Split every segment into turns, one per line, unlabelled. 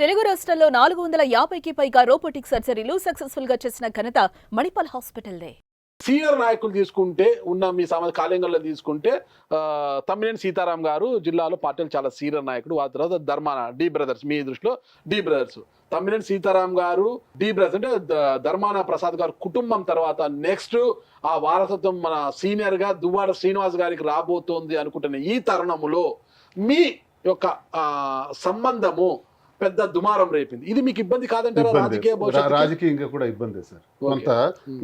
తెలుగు రాష్ట్రాల్లో 450కి పైగా రోబోటిక్ సర్జరీలు సక్సెస్ఫుల్ గా చేసిన ఘనత మణిపాల్ హాస్పిటల్దే.
సీనియర్ నాయకులు తీసుకుంటే ఉన్న మీ సామాజిక కాలేంగంలో తీసుకుంటే తమ్మినేని సీతారాం గారు జిల్లాలో పార్టీలు చాలా సీనియర్ నాయకుడు. ఆ తర్వాత ధర్మాన డి బ్రదర్స్, మీ దృష్టిలో డి బ్రదర్స్, తమ్మినేని సీతారాం గారు డి బ్రదర్స్ అంటే ధర్మాన ప్రసాద్ గారు కుటుంబం తర్వాత నెక్స్ట్ ఆ వారసత్వం మన సీనియర్ గా దువ్వాడ శ్రీనివాస్ గారికి రాబోతోంది అనుకుంటున్న ఈ తరుణములో మీ యొక్క సంబంధము పెద్ద దుమారం రేపింది. ఇది మీకు ఇబ్బంది కాదంటారా?
రాజకీయంగా కూడా ఇబ్బంది సార్, కొంత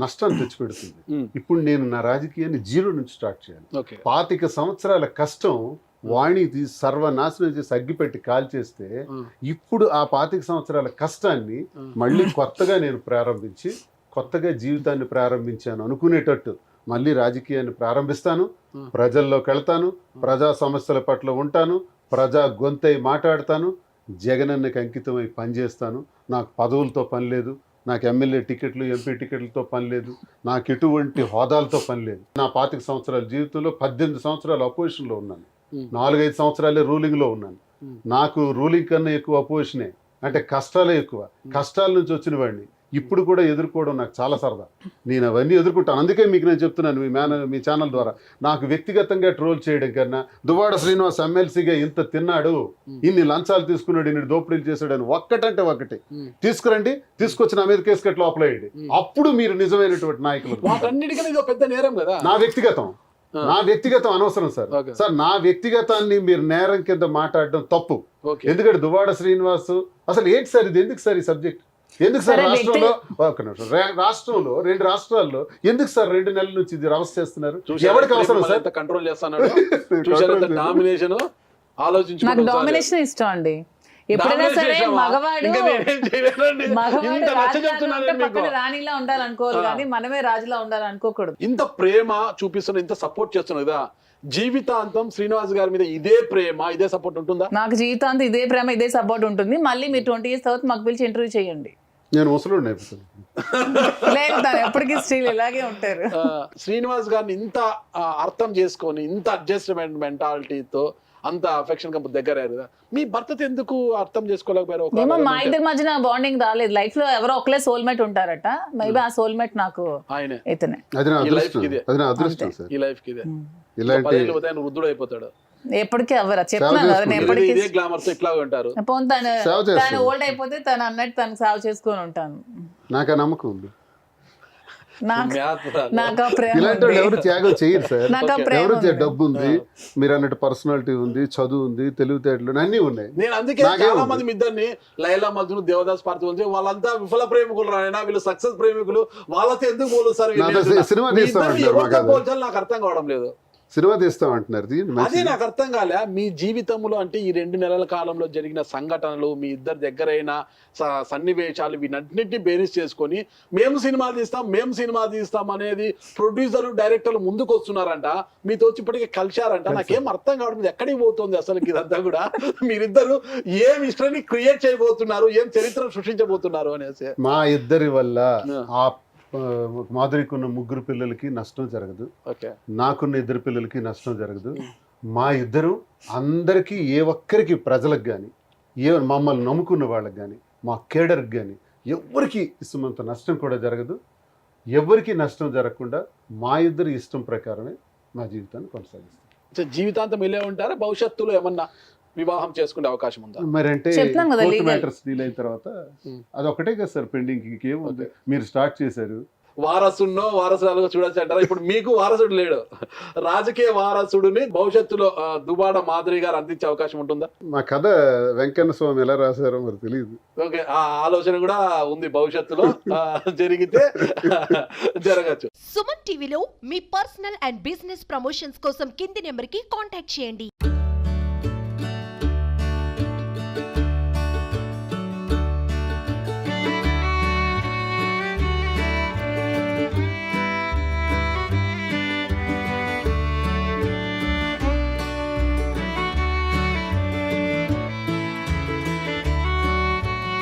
నష్టాన్ని తెచ్చిపెడుతుంది. ఇప్పుడు నేను నా రాజకీయాన్ని జీరో నుంచి స్టార్ట్ చేయాలి. 25 సంవత్సరాల కష్టం వాణి సర్వనాశనం చేసి అగ్గిపెట్టి కాల్చేస్తే ఇప్పుడు ఆ 25 సంవత్సరాల కష్టాన్ని మళ్ళీ కొత్తగా నేను ప్రారంభించి కొత్తగా జీవితాన్ని ప్రారంభించాను అనుకునేటట్టు మళ్ళీ రాజకీయాన్ని ప్రారంభిస్తాను. ప్రజల్లోకి వెళ్తాను, ప్రజా సమస్యల పట్ల ఉంటాను, ప్రజా గొంతై మాట్లాడతాను, జగనన్నకి అంకితమై పనిచేస్తాను. నాకు పదవులతో పని లేదు, నాకు ఎమ్మెల్యే టికెట్లు ఎంపీ టికెట్లతో పని లేదు, నాకు ఎటువంటి హోదాలతో పని లేదు. నా 25 సంవత్సరాల జీవితంలో 18 సంవత్సరాలు అపోజిషన్లో ఉన్నాను, 4-5 సంవత్సరాలే రూలింగ్లో ఉన్నాను. నాకు రూలింగ్ కన్నా ఎక్కువ అపోజిషనే, అంటే కష్టాలే ఎక్కువ. కష్టాల నుంచి వచ్చిన వాడిని ఇప్పుడు కూడా ఎదుర్కోవడం నాకు చాలా సరదా. నేను అవన్నీ ఎదుర్కొంటాను. అందుకే మీకు నేను చెప్తున్నాను మీ ఛానల్ ద్వారా, నాకు వ్యక్తిగతంగా ట్రోల్ చేయడం కన్నా దువ్వాడ శ్రీనివాస్ ఎమ్మెల్సీగా ఇంత తిన్నాడు, ఇన్ని లంచాలు తీసుకున్నాడు, ఇన్ని దోపిడీలు చేశాడు అని ఒక్కటంటే ఒకటి తీసుకురండి, తీసుకొచ్చి నా మీద కేసు కట్టి లోపలేయండి. అప్పుడు మీరు నిజమైనటువంటి నాయకులు.
పెద్ద నేరం కదా.
నా వ్యక్తిగతం అనవసరం సార్. సార్ నా వ్యక్తిగతాన్ని మీరు నేరం కింద మాట్లాడడం తప్పు. ఎందుకంటే దువ్వాడ శ్రీనివాస్ అసలు ఏంటి సార్ ఇది? ఎందుకు సార్ ఈ సబ్జెక్ట్? ఎందుకు సార్ రాష్ట్రంలో 2 రాష్ట్రాల్లో ఎందుకు సార్ 2 నెలల నుంచి ఇది రవస్ చేస్తున్నారు? ఎవరికి అవసరం సార్?
కంట్రోల్ చేస్తున్నాడు. డామినేషన్ ఆలోచించి
నాకు డామినేషన్ ఇష్టం అండి. ఎప్పుడైనా సరే మగవాడు రాణిలా ఉండాలనుకోవాలి కానీ మనమే రాజులా ఉండాలనుకోకూడదు.
ఇంత ప్రేమ చూపిస్తున్న, ఇంత సపోర్ట్ చేస్తున్నారు కదా, జీవితాంతం శ్రీనివాస్ గారి మీద ఇదే ప్రేమ, ఇదే సపోర్ట్ ఉంటుందా?
నాకు జీవితాంతం ఇదే ప్రేమ, ఇదే సపోర్ట్ ఉంటుంది. మళ్ళీ మీరు 20 years తర్వాత మాకు పిలిచి ఇంటర్వ్యూ చేయండి.
నేను ముసలోడిని అయిపోతాను.
లేదు, ఎప్పటికీ స్టిల్ ఇలాగే ఉంటారు.
శ్రీనివాస్ గారిని ఇంత అర్థం చేసుకొని, ఇంత అడ్జస్ట్మెంట్ మెంటాలిటీతో అంత అఫెక్షన్ గా దగ్గర అయ్యారు. మీ భర్తతో ఎందుకు అర్థం చేసుకోలేకపోయారు?
మా ఇద్దరి మధ్యన బాండింగ్ రాలేదు. లైఫ్ లో ఎవరో ఒకలే సోల్మేట్ ఉంటారట. మేబీ ఆ సోల్మేట్ నాకు ఇతనే.
వృద్ధుడు అయిపోతాడు.
ఎప్పటికీ ఎవరు చెప్తున్నాను కదా, ఎప్పటికీ తను ఓల్డ్ అయిపోతే తను అన్నట్టు తను సేవ చేసుకొని ఉంటాను.
నాకు నమ్మకం ఉంది.
ఎవరు
త్యాగం చేయరు సార్. ఎవరు డబ్బు ఉంది, మీరు అన్నట్టు పర్సనాలిటీ ఉంది, చదువు ఉంది, తెలివితేటలు అన్ని ఉన్నాయి.
నేను అందుకే చాలా మంది మీ ఇద్దరిని లైలా మజ్ను, దేవదాస్ పార్టీ ఉంది, వాళ్ళంతా విఫల ప్రేమికులు రాయనా, వీళ్ళు సక్సెస్ ప్రేమికులు, వాళ్ళతో ఎందుకు పోలుస్తారు?
సినిమా తీస్తామంటారు,
నాకు అర్థం కావడం లేదు.
సినిమా తీస్తామంటున్నారు.
అదే నాకు అర్థం కాలే. మీ జీవితంలో అంటే ఈ 2 నెలల కాలంలో జరిగిన సంఘటనలు, మీ ఇద్దరు దగ్గరైన సన్నివేశాలు, వీటన్నిటిని బేరీస్ చేసుకొని మేము సినిమా తీస్తాం అనేది ప్రొడ్యూసర్లు, డైరెక్టర్లు ముందుకు వస్తున్నారంట, మీతో వచ్చి ఇప్పటికీ కలిశారంట. నాకేం అర్థం కావడం, ఎక్కడికి పోతుంది అసలు ఇదంతా కూడా? మీరిద్దరు ఏం హిస్టరీని క్రియేట్ చేయబోతున్నారు, ఏం చరిత్ర సృష్టించబోతున్నారు అనేసి.
మా ఇద్దరి వల్ల మాధురికున్న 3 పిల్లలకి నష్టం జరగదు, నాకున్న 2 పిల్లలకి నష్టం జరగదు. మా ఇద్దరు అందరికీ, ఏ ఒక్కరికి, ప్రజలకు కానీ, మమ్మల్ని నమ్ముకున్న వాళ్ళకి కానీ, మా కేడర్కి కానీ ఎవరికి ఇష్టమంత నష్టం కూడా జరగదు. ఎవరికి నష్టం జరగకుండా మా ఇద్దరి ఇష్టం ప్రకారమే మా జీవితాన్ని కొనసాగిస్తాం.
జీవితాంతం వెళ్ళే ఉంటారా? భవిష్యత్తులో ఏమన్నా వివాహం చేసుకునే అవకాశం ఉందా?
మరి అంటే మ్యాటర్స్ డీల్ అయిన తర్వాత అదొకటే కదా సార్ పెండింగ్. ఇంకేముంది? మీరు స్టార్ట్ చేశారు.
వారసురాలుగా చూడొచ్చు అంటారా? ఇప్పుడు మీకు వారసుడు లేడు, రాజకీయ వారసుడిని భవిష్యత్తులో దువ్వాడ మాధురి గారు అందించే అవకాశం ఉంటుందా?
మా కథ వెంకన్న స్వామి ఎలా రాశారో మరి తెలియదు.
ఓకే, ఆ ఆలోచన కూడా ఉంది, భవిష్యత్తులో జరిగితే జరగచ్చు.
సుమన్ టీవీలో మీ పర్సనల్ అండ్ బిజినెస్ ప్రమోషన్స్ కోసం కింది నెంబర్ కి కాంటాక్ట్ చేయండి.